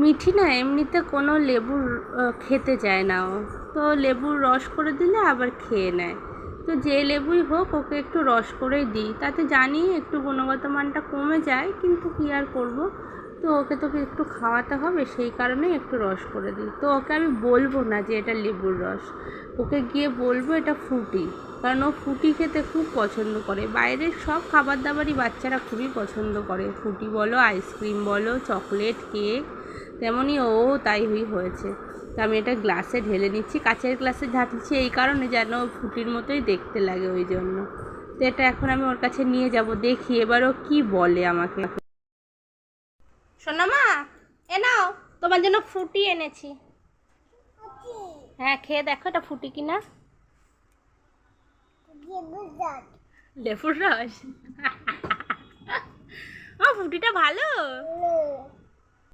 মিঠি না এমনিতে কোনো লেবুর খেতে চায় না ও, তো লেবুর রস করে দিলে আবার খেয়ে নেয়। তো যে লেবুই হোক ওকে একটু রস করেই দিই, তাতে জানি একটু গুণগত মানটা কমে যায়, কিন্তু কী আর করবো, তো ওকে তোকে একটু খাওয়াতে হবে, সেই কারণেই একটু রস করে দিই। তো ওকে আমি বলবো না যে এটা লেবুর রস, ওকে গিয়ে বলবো এটা ফ্রুটি, কারণ ও ফ্রুটি খেতে খুব পছন্দ করে। বাইরের সব খাবার দাবারই বাচ্চারা খুবই পছন্দ করে, ফ্রুটি বলো, আইসক্রিম বলো, চকলেট, কেক, তেমনই ও তাই হয়েছে। তো আমি এটা গ্লাসে ঢেলে নিচ্ছি, কাচের গ্লাসে ঢালছি এই কারণে যেন ফ্রুটির মতোই দেখতে লাগে, ওই জন্য। তো এটা এখন আমি ওর কাছে নিয়ে যাব, দেখি এবারও কি বলে আমাকে। সোনা মা, এ নাও, তোমার জন্য ফ্রুটি এনেছি। হ্যাঁ, খেয়ে দেখো এটা ফ্রুটি কিনা। লেবুর রস? ও, ফ্রুটিটা ভালো।